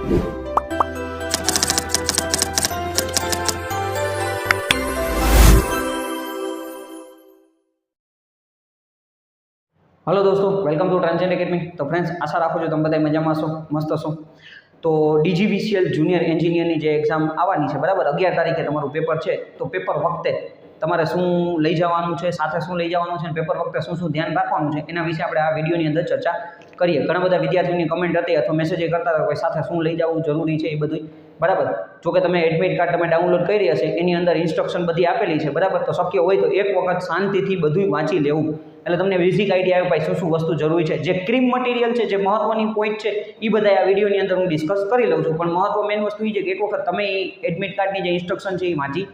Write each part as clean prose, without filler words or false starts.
Hello दोस्तों, welcome to ट्रांजेंड academy. तो friends, आशा राखું છું તમે બધા મજામાં હશો, મસ્ત હશો। તો DGVCL જુનિયર એન્જિનિયરની જે એક્ઝામ આવવાની છે, બરાબર 11 તારીખે તમારું પેપર છે। તો પેપર વખતે તમારે શું લઈ જવાનું છે, સાથે શું લઈ જવાનું છે, પેપર વખતે શું શું ધ્યાન રાખવાનું છે, એના વિશે આપણે આ વિડીયોની અંદર ચર્ચા કરીએ। ઘણા બધા વિદ્યાર્થીઓની કમેન્ટ હતી અથવા મેસેજ કરતા હતા કે સાથે શું લઈ જવું જરૂરી છે, એ બધું બરાબર। જો કે તમે એડમિટ કાર્ડ તમે ડાઉનલોડ કરી હશે, એની અંદર ઇન્સ્ટ્રક્શન બધી આપેલી છે, બરાબર। તો શક્ય હોય તો એક વખત શાંતિથી બધું વાંચી લેવું, એટલે તમને બેઝિક આઈડિયા આવે ભાઈ શું શું વસ્તુ જરૂરી છે। જે ક્રીમ મટીરિયલ છે, જે મહત્વની પોઈન્ટ છે, એ બધા આ વિડીયોની અંદર હું ડિસ્કસ કરી લઉં છું। પણ મહત્વ મેઇન વસ્તુ એ છે કે એક વખત તમે એડમિટ કાર્ડની જે ઇન્સ્ટ્રક્શન છે એ વાંચી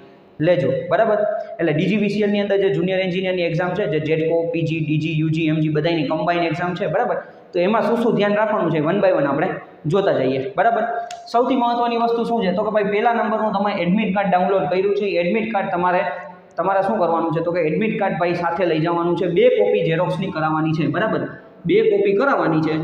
લેજો, બરાબર। એટલે DGVCLની અંદર જે જુનિયર એન્જિનિયરની એક્ઝામ છે, જે GETCO, PG, DG, UG, MG બધાની કમ્બાઈન એક્ઝામ છે, બરાબર। તો એમાં શું શું ધ્યાન રાખવાનું છે, વન બાય વન આપણે જોતા જઈએ, બરાબર। સૌથી મહત્વની વસ્તુ શું છે તો કે ભાઈ પહેલા નંબરનું તમે એડમિટ કાર્ડ ડાઉનલોડ કર્યું છે, એડમિટ કાર્ડ તમારે શું કરવાનું છે તો કે એડમિટ કાર્ડ ભાઈ સાથે લઈ જવાનું છે। 2 કોપી ઝેરોક્સની કરાવવાની છે, બરાબર। 2 કોપી કરાવવાની છે,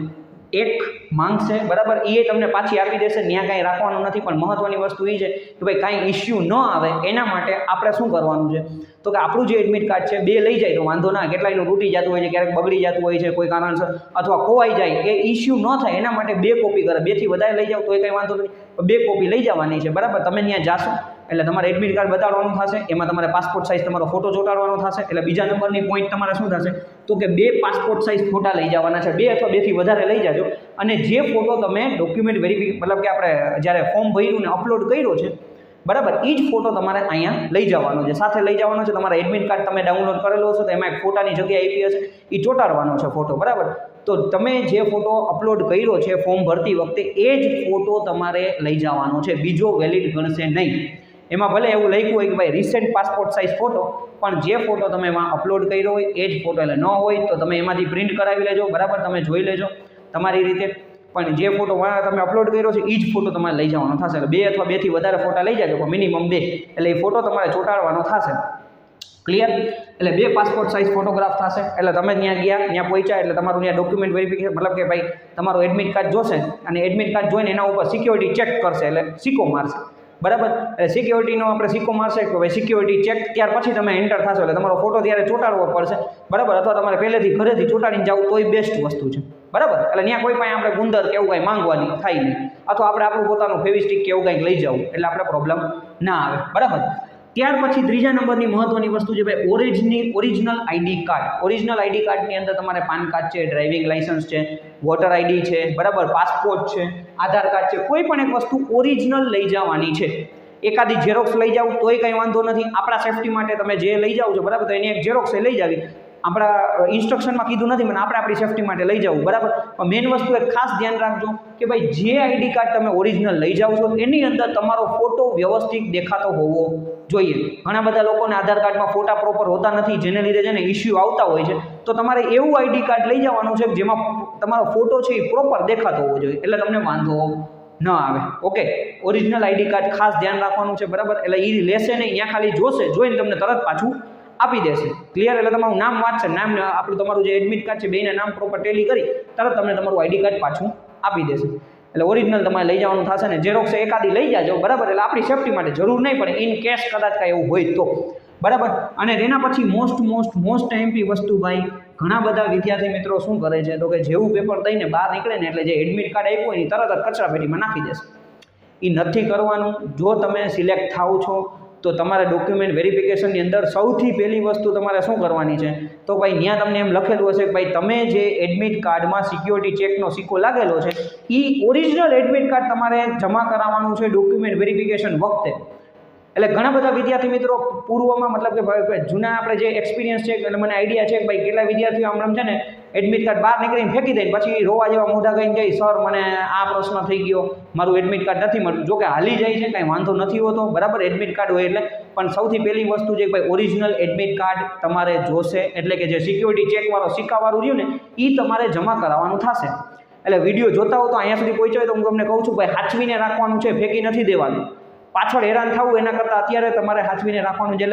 એક માંગશે, બરાબર। એ તમને પાછી આપી દેશે, ત્યાં કાંઈ રાખવાનું નથી। પણ મહત્વની વસ્તુ એ છે કે ભાઈ કાંઈ ઇસ્યુ ન આવે એના માટે આપણે શું કરવાનું છે તો કે આપણું જે એડમિટ કાર્ડ છે 2 લઈ જાય તો વાંધો ના, કેટલાયનું તૂટી જતું હોય છે, ક્યારેક બગડી જતું હોય છે કોઈ કારણસર, અથવા ખોવાઈ જાય, એ ઇસ્યુ ન થાય એના માટે 2 કોપી કરે। 2 થી વધારે લઈ જાવ તો એ કંઈ વાંધો નથી, 2 કોપી લઈ જવાની છે, બરાબર। તમે ત્યાં જાશો એટલે તમારે એડમિટ કાર્ડ બતાવવાનું થશે, એમાં તમારે પાસપોર્ટ સાઇઝ તમારો ફોટો ચોંટાડવાનો થશે। એટલે બીજા નંબરની પોઈન્ટ તમારે શું થશે તો કે 2 પાસપોર્ટ સાઇઝ ફોટા લઈ જવાના છે, 2 અથવા 2 થી વધારે લઈ જાજો। અને જે ફોટો તમે ડોક્યુમેન્ટ વેરિફિકેશન મતલબ કે આપણે જ્યારે ફોર્મ ભર્યું ને અપલોડ કર્યો છે, બરાબર, એ જ ફોટો તમારે અહીંયા લઈ જવાનો છે, સાથે લઈ જવાનો છે। તમારા એડમિટ કાર્ડ તમે ડાઉનલોડ કરેલો હશે તો એમાં એક ફોટાની જગ્યાએ આપી હશે, એ ચોંટાડવાનો છે ફોટો, બરાબર। તો તમે જે ફોટો અપલોડ કર્યો છે ફોર્મ ભરતી વખતે એ જ ફોટો તમારે લઈ જવાનો છે, બીજો વેલિડ ગણશે નહીં। એમાં ભલે એવું લખ્યું હોય કે ભાઈ રિસેન્ટ પાસપોર્ટ સાઇઝ ફોટો, પણ જે ફોટો તમે એમાં અપલોડ કર્યો હોય એ જ ફોટો, એટલે ન હોય તો તમે એમાંથી પ્રિન્ટ કરાવી લેજો, બરાબર, તમે જોઈ લેજો તમારી રીતે। પણ જે ફોટો તમે અપલોડ કર્યો છે એ જ ફોટો તમારે લઈ જવાનો થશે। એટલે 2 અથવા 2 થી વધારે ફોટા લઈ જાજો, પણ મિનિમમ 2, એટલે એ ફોટો તમારે ચોંટાડવાનો થશે, ક્લિયર। એટલે 2 પાસપોર્ટ સાઇઝ ફોટોગ્રાફ થશે। એટલે તમે ત્યાં ગયા, ત્યાં પહોંચ્યા એટલે તમારું ત્યાં ડોક્યુમેન્ટ વેરિફિકેશન મતલબ કે ભાઈ તમારું એડમિટ કાર્ડ જોશે, અને એડમિટ કાર્ડ જોઈને એના ઉપર સિક્યોરિટી ચેક કરશે, એટલે સિક્કો મારશે, બરાબર। એટલે સિક્યોરિટીનો આપણે સિક્કો મારશે કે ભાઈ સિક્યોરિટી ચેક, ત્યાર પછી તમે એન્ટર થશો એટલે તમારો ફોટો ત્યારે ચોંટાડવો પડશે, બરાબર। અથવા તમારે પહેલેથી ઘરેથી ચોંટાડીને જવું તોય બેસ્ટ વસ્તુ છે, બરાબર। એટલે ત્યાં કોઈ પાસે આપણે ગુંદર કે એવું કાંઈ માંગવાની થાય નહીં, અથવા આપણે આપણું પોતાનું ફેવિસ્ટિક કે એવું કંઈક લઈ જવું, એટલે આપણે પ્રોબ્લેમ ના આવે, બરાબર। ત્યાર પછી ત્રીજા નંબરની મહત્વની વસ્તુ છે ભાઈ original ID card. Original ID કાર્ડની અંદર તમારે પાન કાર્ડ છે, ડ્રાઇવિંગ લાઇસન્સ છે, વોટર આઈડી છે, બરાબર, પાસપોર્ટ છે, આધાર કાર્ડ છે, કોઈ પણ એક વસ્તુ ઓરિજિનલ લઈ જવાની છે। એકાદી ઝેરોક્સ લઈ જાવ તોય કંઈ વાંધો નથી, આપણા સેફટી માટે તમે જે લઈ જાઓ છો, બરાબર, તો એની એક ઝેરોક્સ લઈ જાવી, આપણા ઇન્સ્ટ્રક્શનમાં કીધું નથી પણ આપણે આપણી સેફટી માટે લઈ જવું, બરાબર। પણ મેઇન વસ્તુ એક ખાસ ધ્યાન રાખજો કે ભાઈ જે આઈડી કાર્ડ તમે ઓરિજિનલ લઈ જાઓ છો એની અંદર તમારો ફોટો વ્યવસ્થિત દેખાતો હોવો જોઈએ। ઘણા બધા લોકોને આધાર કાર્ડમાં ફોટા પ્રોપર હોતા નથી, જેને લીધે છે ને ઇસ્યુ આવતા હોય છે। તો તમારે એવું આઈડી કાર્ડ લઈ જવાનું છે જેમાં તમારો ફોટો છે એ પ્રોપર દેખાતો હોવો જોઈએ, એટલે તમને વાંધો ન આવે, ઓકે। ઓરિજિનલ આઈડી કાર્ડ ખાસ ધ્યાન રાખવાનું છે, બરાબર। એટલે એ લેશે નહીં, અહીંયા ખાલી જોશે, જોઈને તમને તરત પાછું આપી દેશે, ક્લિયર। એટલે તમારું નામ વાંચશે, નામ આપણું તમારું જે એડમિટ કાર્ડ છે બેના નામ પ્રોપર ટેલી કરી તરત તમને તમારું આઈડી કાર્ડ પાછું આપી દેશે। એટલે ઓરિજિનલ તમારે લઈ જવાનું થશે ને ઝેરોક્સ એકાદી લઈ જાજો, બરાબર। એટલે આપણી સેફટી માટે જરૂર નહીં પડે, ઇન કેસ કદાચ કાંઈ એવું હોય તો, બરાબર। અને એના પછી મોસ્ટ એમ્પી વસ્તુ ભાઈ, ઘણા બધા વિદ્યાર્થી મિત્રો શું કરે છે તો કે જેવું પેપર દઈને બહાર નીકળે ને એટલે જે એડમિટ કાર્ડ આપ્યું હોય એ તરત જ કચરા પેટીમાં નાખી દેશે, એ નથી કરવાનું। જો તમે સિલેક્ટ થાવ છો તો તમારે ડોક્યુમેન્ટ વેરિફિકેશનની અંદર સૌથી પહેલી વસ્તુ તમારે શું કરવાની છે તો ભાઈ ત્યાં તમને એમ લખેલું હશે કે ભાઈ તમે જે એડમિટ કાર્ડમાં સિક્યોરિટી ચેકનો સિક્કો લાગેલો છે એ ઓરિજિનલ એડમિટ કાર્ડ તમારે જમા કરાવવાનું છે ડોક્યુમેન્ટ વેરિફિકેશન વખતે। એટલે ઘણા બધા વિદ્યાર્થી મિત્રો પૂર્વમાં મતલબ કે જૂના આપણે જે એક્સપિરિયન્સ છે એટલે મને આઈડિયા છે કે ભાઈ કેટલા વિદ્યાર્થીઓ આમ છે ને એડમિટ કાર્ડ બહાર નીકળીને ફેંકી દે, પછી રોવા જેવા મોઢા કહીને કહે સર મને આ પ્રશ્ન થઈ ગયો, મારું એડમિટ કાર્ડ નથી મળતું। જો કે હાલી જાય છે, કાંઈ વાંધો નથી હોતો, બરાબર, એડમિટ કાર્ડ હોય એટલે। પણ સૌથી પહેલી વસ્તુ છે કે ભાઈ ઓરિજિનલ એડમિટ કાર્ડ તમારે જોશે, એટલે કે જે સિક્યોરિટી ચેકવાળો સિક્કાવાળું રહ્યું ને એ તમારે જમા કરાવવાનું થશે। એટલે વિડીયો જોતા હો તો અહીંયા સુધી પહોંચ્યો હોય તો હું તમને કહું છું ભાઈ સાચવીને રાખવાનું છે, ફેંકી નથી દેવાનું, પાછળ હેરાન થવું એના કરતાં અત્યારે તમારે સાચવીને રાખવાનું છે.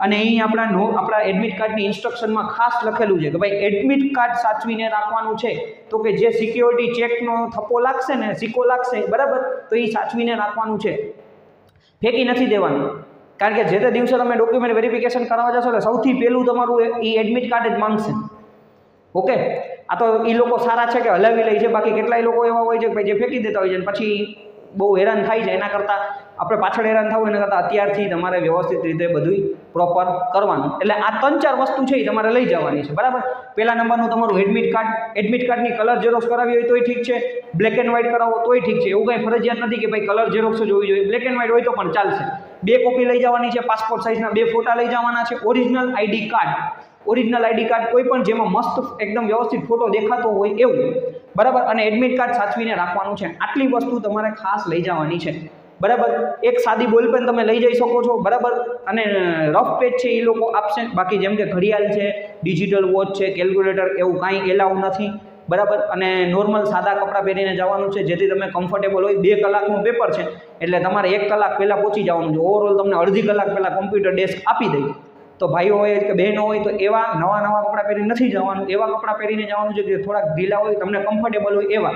અને અહીં આપણા એડમિટ કાર્ડની ઇન્સ્ટ્રક્શનમાં ખાસ લખેલું છે કે ભાઈ એડમિટ કાર્ડ સાચવીને રાખવાનું છે. તો કે જે સિક્યોરિટી ચેકનો થપ્પો લાગશે ને, સિક્કો લાગશે, બરાબર, તો એ સાચવીને રાખવાનું છે, ફેંકી નથી દેવાનું. કારણ કે જે તે દિવસે તમે ડોક્યુમેન્ટ વેરિફિકેશન કરાવવા જશો એટલે સૌથી પહેલું તમારું એ એડમિટ કાર્ડ જ માંગશે. ઓકે, આ તો એ લોકો સારા છે કે હલાવી લે છે, બાકી કેટલાય લોકો એવા હોય છે કે ભાઈ જે ફેંકી દેતા હોય છે પછી બહુ હેરાન થાય છે. એના કરતાં આપણે પાછળ હેરાન થવું એના કરતાં અત્યારથી તમારે વ્યવસ્થિત રીતે બધું પ્રોપર કરવાનું. એટલે આ 3-4 વસ્તુ છે એ તમારે લઈ જવાની છે, બરાબર. પહેલા નંબરનું તમારું એડમિટ કાર્ડની કલર ઝેરોક્સ કરાવી હોય તોય ઠીક છે, બ્લેક એન્ડ વ્હાઇટ કરાવો તોય ઠીક છે. એવું કંઈ ફરજિયાત નથી કે ભાઈ કલર ઝેરોક્સ જ હોવી જોઈએ, બ્લેક એન્ડ વ્હાઇટ હોય તો પણ ચાલશે. 2 કોપી લઈ જવાની છે, પાસપોર્ટ સાઇઝના 2 ફોટા લઈ જવાના છે, ઓરિજિનલ આઈડી કાર્ડ કોઈ પણ જેમાં મસ્ત એકદમ વ્યવસ્થિત ફોટો દેખાતો હોય એવું, બરાબર. અને એડમિટ કાર્ડ સાચવીને રાખવાનું છે. આટલી વસ્તુ તમારે ખાસ લઈ જવાની છે, બરાબર. એક સાદી બોલપેન તમે લઈ જઈ શકો છો, બરાબર. અને રફ પેજ છે એ લોકો આપશે, બાકી જેમ કે ઘડિયાળ છે, ડિજિટલ વોચ છે, કેલ્ક્યુલેટર એવું કાંઈ એલાઉ નથી, બરાબર. અને નોર્મલ સાદા કપડાં પહેરીને જવાનું છે જેથી તમે કમ્ફર્ટેબલ હોય. 2 કલાકનું પેપર છે એટલે તમારે 1 કલાક પહેલાં પહોંચી જવાનું છે. ઓવરઓલ તમને અડધી કલાક પહેલાં કોમ્પ્યુટર ડેસ્ક આપી દઈ. તો ભાઈઓ હોય કે બહેનો હોય તો એવા નવા કપડાં પહેરીને નથી જવાનું, એવા કપડાં પહેરીને જવાનું છે કે થોડાક ઢીલા હોય, તમને કમ્ફર્ટેબલ હોય એવા.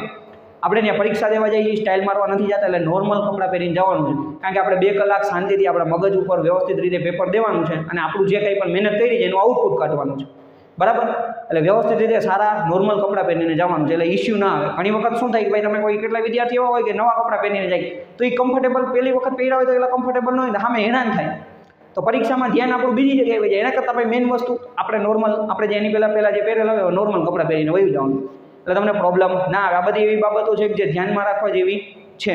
આપણે ત્યાં પરીક્ષા દેવા જઈએ, સ્ટાઇલ મારવા નથી જતા, એટલે નોર્મલ કપડાં પહેરીને જવાનું છે. કારણ કે આપણે 2 કલાક શાંતિથી આપણા મગજ ઉપર વ્યવસ્થિત રીતે પેપર દેવાનું છે અને આપણું જે કંઈ પણ મહેનત કરી છે એનું આઉટપુટ કાઢવાનું છે, બરાબર. એટલે વ્યવસ્થિત રીતે સારા નોર્મલ કપડાં પહેરીને જવાનું છે એટલે ઇસ્યુ ના આવે. ઘણી વખત શું થાય કે ભાઈ તમે કોઈ કેટલા વિદ્યાર્થીઓ એવા હોય કે નવા કપડાં પહેરીને જાય તો એ કમ્ફર્ટેબલ પહેલી વખત પહેર્યા હોય તો એટલા કમ્ફર્ટેબલ ન હોય તો સામે હેરાન થાય, તો પરીક્ષામાં ધ્યાન આપણું બીજી જગ્યાએ આવી જાય. એના કરતાં ભાઈ મેઇન વસ્તુ આપણે નોર્મલ, આપણે જે એની પહેલાં જે પહેરેલા હોય નોર્મલ કપડાં પહેરીને વયું જવાનું, એટલે તમને પ્રોબ્લેમ ના આવે. આ બધી એવી બાબતો છે કે જે ધ્યાનમાં રાખવા જેવી છે.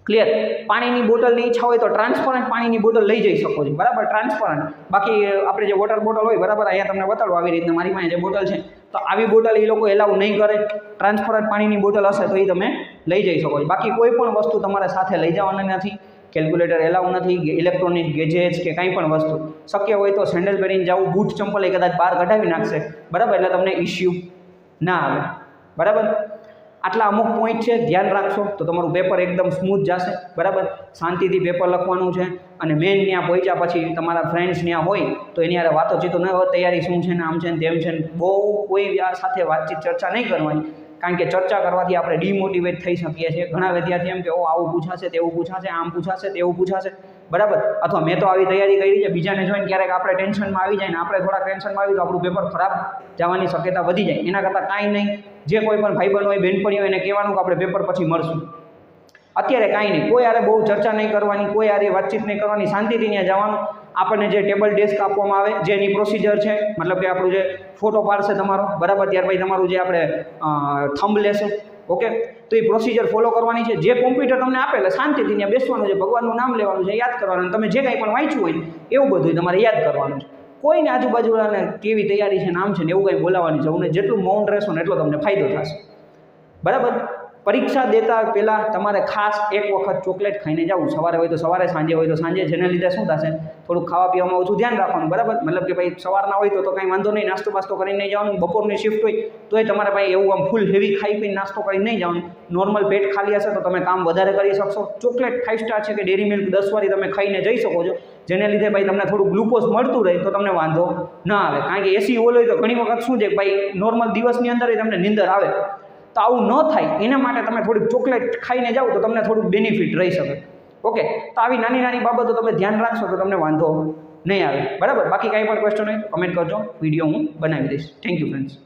ક્લિયર. પાણીની બોટલની ઈચ્છા હોય તો ટ્રાન્સપરન્ટ પાણીની બોટલ લઈ જઈ શકો છો, બરાબર, ટ્રાન્સપરન્ટ. બાકી આપણે જે વોટર બોટલ હોય, બરાબર, અહીંયા તમને બતાડો આવી રીતના મારી પાસે જે બોટલ છે, તો આવી બોટલ એ લોકો એલાઉ નહીં કરે. ટ્રાન્સપરન્ટ પાણીની બોટલ હશે તો એ તમે લઈ જઈ શકો છો. બાકી કોઈ પણ વસ્તુ તમારે સાથે લઈ જવાની નથી. કેલ્ક્યુલેટર એલાઉ નથી, ઇલેક્ટ્રોનિક ગેજેટ્સ કે કંઈ પણ વસ્તુ. શક્ય હોય તો સેન્ડલ પહેરીને જવું, બૂટ ચંપલ એ કદાચ બહાર કઢાવી નાખશે, બરાબર, એટલે તમને ઇસ્યુ ના આવે, બરાબર. આટલા અમુક પોઈન્ટ છે, ધ્યાન રાખશો તો તમારું પેપર એકદમ સ્મૂથ જશે, બરાબર. શાંતિથી પેપર લખવાનું છે. અને મેન ત્યાં પહોંચ્યા પછી તમારા ફ્રેન્ડ્સ ત્યાં હોય તો એની યારે વાતોચીતો ન હોય, તૈયારી શું છે ને આમ છે ને તેમ છે ને, બહુ કોઈ સાથે વાતચીત ચર્ચા નહીં કરવાની. કારણ કે ચર્ચા કરવાથી આપણે ડિમોટિવેટ થઈ શકીએ છીએ. ઘણા વિદ્યાર્થી એમ કે આવું પૂછાશે, તેવું પૂછાશે, આમ પૂછાશે, તેવું પૂછાશે, બરાબર. અથવા મેં તો આવી તૈયારી કરી છે, બીજાને જોઈને ક્યારેક આપણે ટેન્શનમાં આવી જાય ને આપણે થોડા ટેન્શનમાં આવી તો આપણું પેપર ખરાબ જવાની શક્યતા વધી જાય. એના કરતાં કાંઈ નહીં, જે કોઈ પણ ભાઈબંધ હોય, બહેનપણી હોય એને કહેવાનું કે આપણે પેપર પછી મળશું. અત્યારે કાંઈ નહીં, કોઈ યારે બહુ ચર્ચા નહીં કરવાની, કોઈ યારે વાતચીત નહીં કરવાની, શાંતિથી ત્યાં જવાનું. આપણને જે ટેબલ ડેસ્ક આપવામાં આવે, જે એની પ્રોસિજર છે, મતલબ કે આપણું જે ફોટો પાડશે તમારો, બરાબર, ત્યાર પછી તમારું જે આપણે થંબ લેશે, ઓકે, તો એ પ્રોસિજર ફોલો કરવાની છે. જે કોમ્પ્યુટર તમને આપે એટલે શાંતિથી ત્યાં બેસવાનું છે, ભગવાનનું નામ લેવાનું છે, યાદ કરવાનું. તમે જે કંઈ પણ વાંચ્યું હોય એવું બધું તમારે યાદ કરવાનું છે. કોઈને આજુબાજુવાળાને કેવી તૈયારી છે, નામ છે ને એવું કંઈ બોલાવવાની જરૂર નહીં. જેટલું મૌન રહેશો ને એટલો તમને ફાયદો થશે, બરાબર. પરીક્ષા દેતા પહેલાં તમારે ખાસ એક વખત ચોકલેટ ખાઈને જવું. સવારે હોય તો સવારે, સાંજે હોય તો સાંજે. જેને લીધે શું થશે, થોડુંક ખાવા પીવામાં ઓછું ધ્યાન રાખવાનું, બરાબર. મતલબ કે ભાઈ સવારના હોય તો કાંઈ વાંધો નહીં, નાસ્તો બાસ્તો કરીને નહીં જવાનું. બપોરની શિફ્ટ હોય તોય તમારે ભાઈ એવું આમ ફૂલ હેવી ખાઈ પીને નાસ્તો કરીને નહીં જવાનું. નોર્મલ પેટ ખાલી હશે તો તમે કામ વધારે કરી શકશો. ચોકલેટ 5 સ્ટાર છે કે ડેરી મિલ્ક 10 વાળી તમે ખાઈને જઈ શકો છો, જેને લીધે ભાઈ તમને થોડું ગ્લુકોઝ મળતું રહે તો તમને વાંધો ના આવે. કારણ કે એસી ઓલ હોય તો ઘણી વખત શું છે ભાઈ નોર્મલ દિવસની અંદર તમને નીંદર આવે, તો આવું ન થાય એના માટે તમે થોડીક ચોકલેટ ખાઈને જાઓ તો તમને થોડુંક બેનિફિટ રહી શકે, ઓકે. તો આવી નાની નાની બાબતો તમે ધ્યાન રાખશો તો તમને વાંધો નહીં આવે, બરાબર. બાકી કાંઈ પણ ક્વેશ્ચન હોય કમેન્ટ કરજો, વિડીયો હું બનાવી દઈશ. Thank you friends.